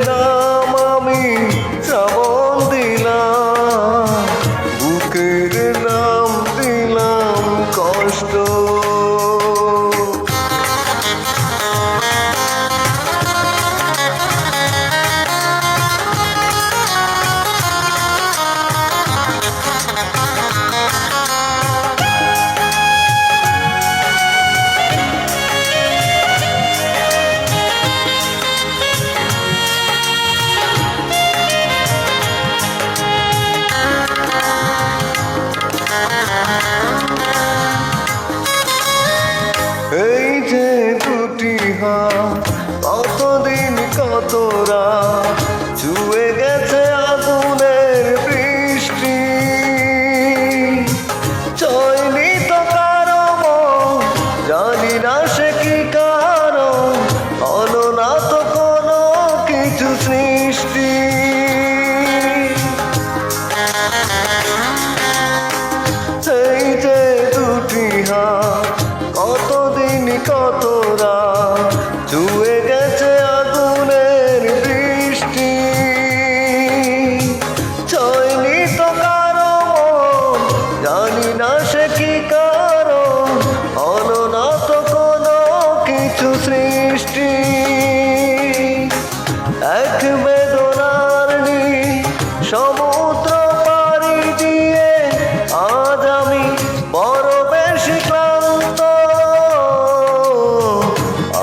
নাম আমি শ্রাবণ দিলাম, বুকের নাম দিলাম কষ্ট। এই যে দুটি হাত, কতদিন কত রাত ছুঁয়ে গেছে আগুনের বৃষ্টি, ছয়নি তো কারো মন, জানি না সে কি কারণ, হলো না তো কোনো কিছু সৃষ্টি। এই যে দুটি হাত, কতদিন কত রাত ছুঁয়ে গেছে আগুনের বৃষ্টি, ছয়নি তো কারো মন, জানি না সে কি কারণ, হলো না তো কোনো কিছু সৃষ্টি। এক বেদনার সমুদ্র পাড়ি দিয়ে আজ আমি বড় বেশি ক্লান্ত,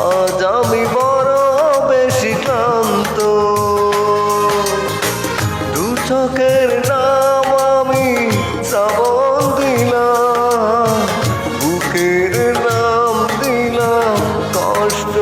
আজ আমি বড় বেশি ক্লান্ত। দু চোখের নাম আমি শ্রাবণ দিলাম, বুকের নাম দিলাম কষ্ট।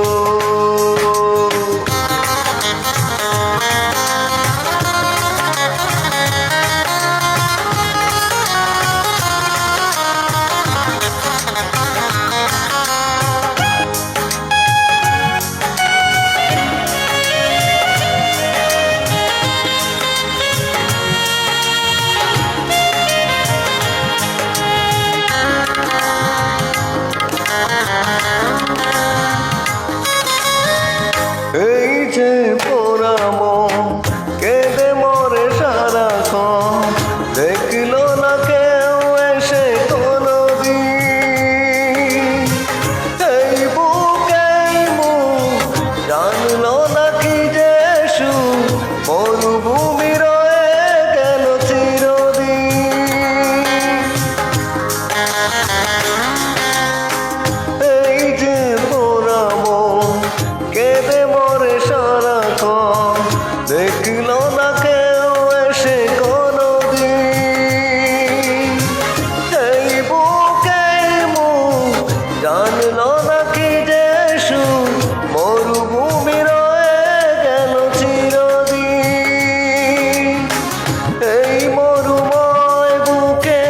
এই যে পোড়া মন কেঁদে মরে সারাক্ষণ, দেখলো না কেউ এসে কোনোদিন, এই বুকে মুখ জানলো না কি যে সুখ, মরুভূমি রয়ে গেল চিরদিন। এই যে পোড়া মন কেঁদে মরে সারাক্ষণ, দেখলো না কেউ এসে কোনোদিন, এই বুকে মুখ জানলো না কি যে সুখ, মরুভূমি রয়ে গেল চিরদিন। এই মরুময় বুকে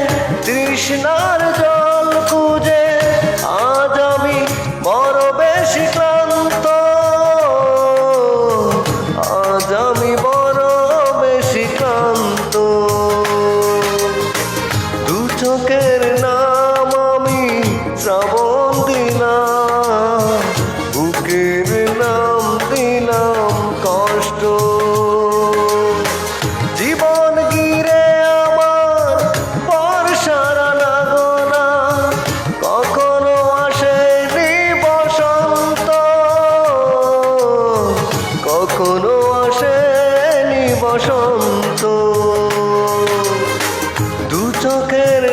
তৃষ্ণার জল খুঁজে আজ আমি বড় বেশি ক্লান্ত, আজ আমি বড় বেশি ক্লান্ত। দু চোখের নাম আমি শ্রাবণ দিলাম, বুকের নাম দিলাম কষ্ট। জীবন গিরে আমার বর্ষার লাগোনা, কখনো আসেনি বসন্ত, কখনো আসেনি বসন্ত। দু চোখের